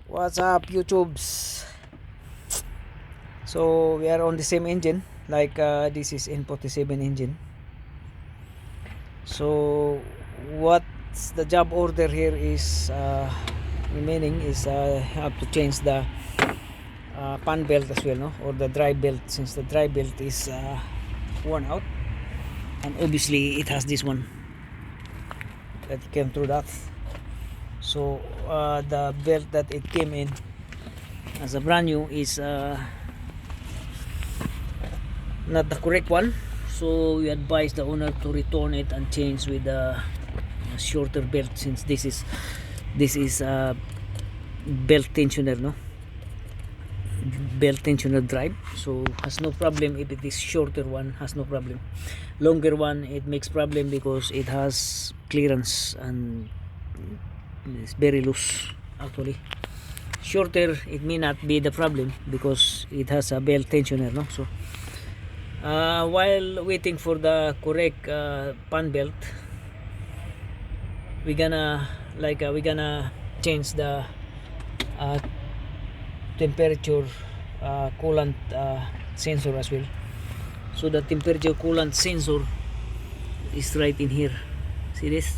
What's up, YouTubes? So we are on the same engine, like this is n47 engine. So what's the job order here is remaining is have to change the pan belt as well, no, or the dry belt, since the dry belt is worn out, and obviously it has this one that came through that. So the belt that it came in as a brand new is not the correct one, so we advise the owner to return it and change with a shorter belt, since this is a belt tensioner, no, belt tensioner drive, so has no problem. If it is shorter one, has no problem. Longer one, it makes problem because it has clearance and it's very loose. Actually shorter, it may not be the problem because it has a belt tensioner, no. So while waiting for the correct pan belt, we're gonna change the uh, temperature coolant sensor as well. So the temperature coolant sensor is right in here. See this?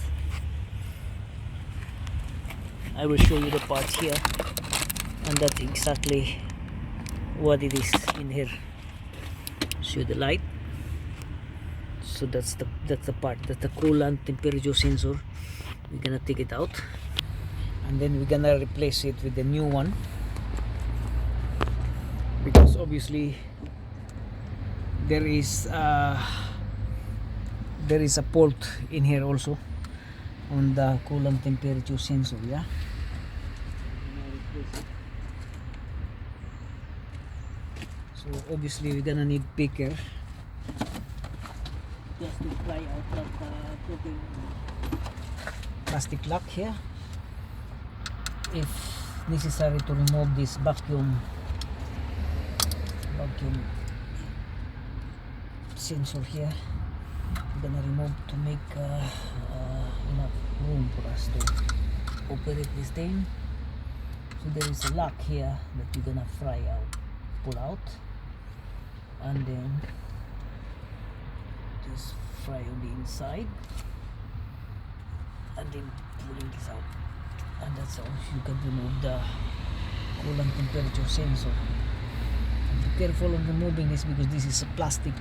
I will show you the parts here, and that's exactly what it is in here. Show the light. So that's the part, that's the coolant temperature sensor. We're gonna take it out, and then we're gonna replace it with the new one, because obviously there is a fault in here also on the coolant temperature sensor. Yeah, so obviously we're gonna need picker just to pry out that cooking plastic lock here, if necessary, to remove this vacuum sensor here. We're gonna remove to make enough room for us to operate this thing. So there is a lock here that you're gonna pull out, and then just fry on the inside, and then pulling this out, and that's how you can remove the coolant temperature sensor. And be careful on removing this, because this is a plastic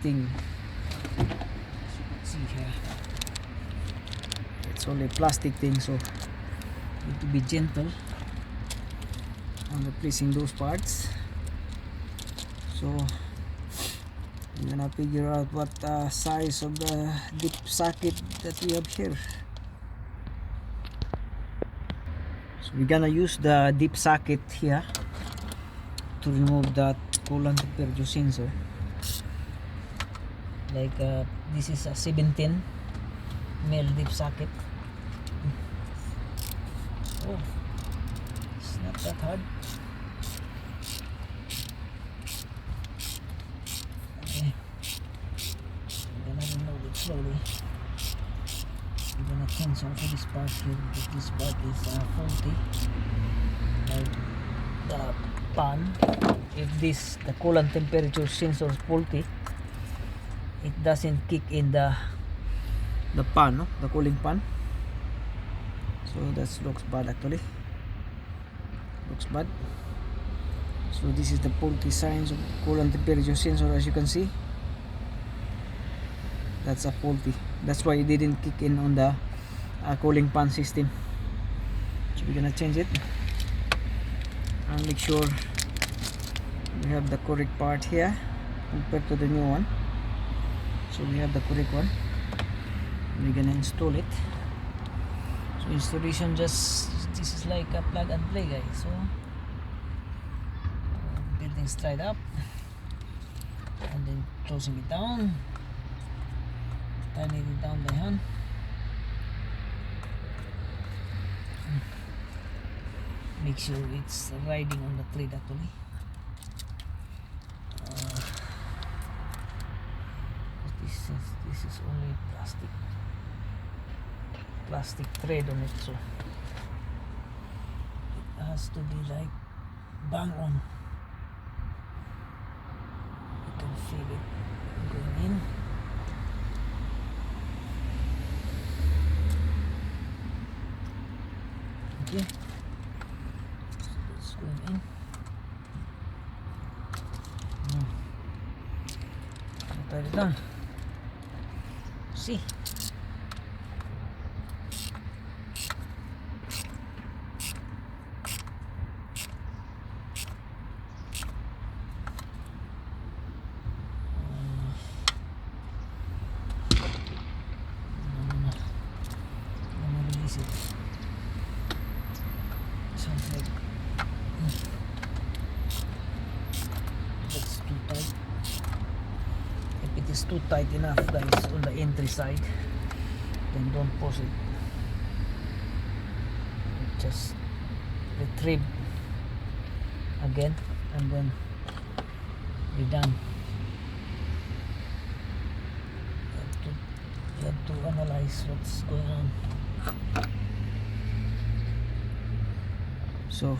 thing, as you can see here. It's only a plastic thing, so you need to be gentle on replacing those parts. So we're gonna figure out what size of the dip socket that we have here. So we're gonna use the dip socket here to remove that coolant temperature sensor. Like this is a 17 mil dip socket. Oh, it's not that hard. Okay, we're gonna remove it slowly. We're gonna change also this part here, because this part is faulty, like the pan. If the coolant temperature sensor is faulty, it doesn't kick in the pan, no? The cooling pan. So that looks bad, actually looks bad. So this is the faulty signs of coolant temperature sensor. As you can see, that's a faulty. That's why it didn't kick in on the cooling pan system. So we're gonna change it and make sure we have the correct part here compared to the new one. So we have the correct one. We're gonna install it. So installation, just this is like a plug and play, guys. So building straight up, and then closing it down, tightening it down by hand. Make sure it's riding on the thread, actually. This is only plastic thread on it, so has to be like bang on. You can feel it going in. Okay, so it's going in. Put it down. See. Release it. Sounds like that's too tight. If it is too tight enough, guys, on the entry side, then don't push it. Just retrieve again and then be done. You have to analyze what's going on. So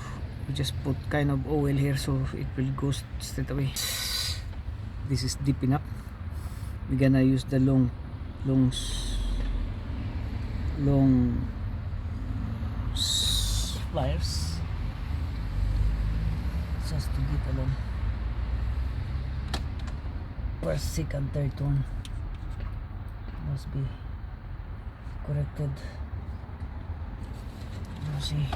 we just put kind of oil here so it will go straight away. This is deep enough. We're gonna use the long pliers just to get along. First, second, third one must be corrected. You see,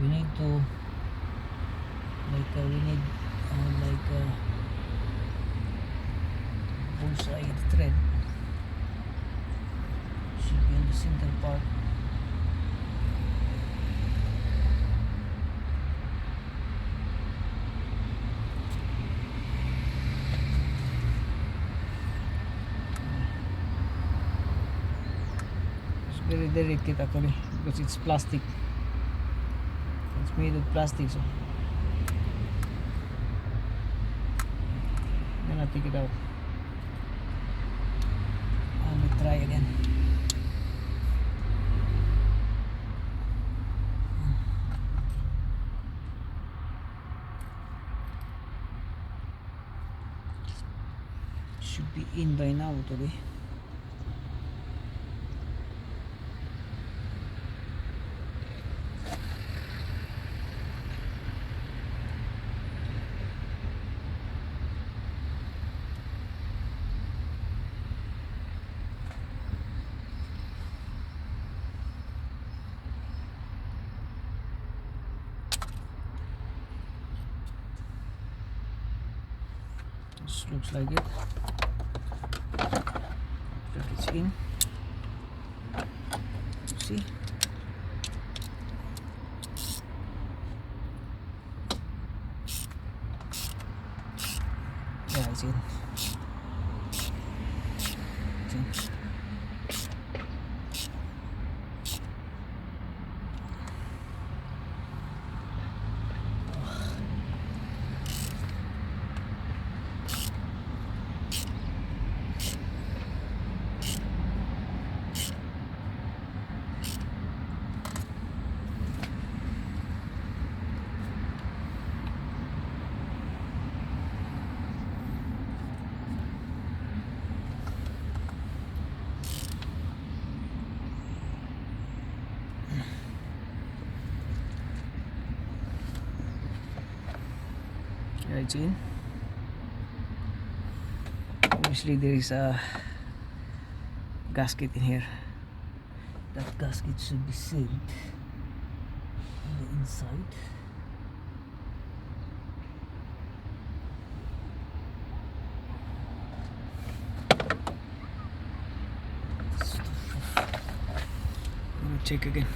we need to like bullseye thread should be in the center part. It's very delicate actually because it's plastic. It's made of plastic, so I'm gonna take it out. Let me try again. Should be in by now today. This looks like it. That it's in. See? Yeah, it's in. It's in. Yeah, it's in. Obviously there is a gasket in here. That gasket should be sealed on the inside. I'm gonna check again.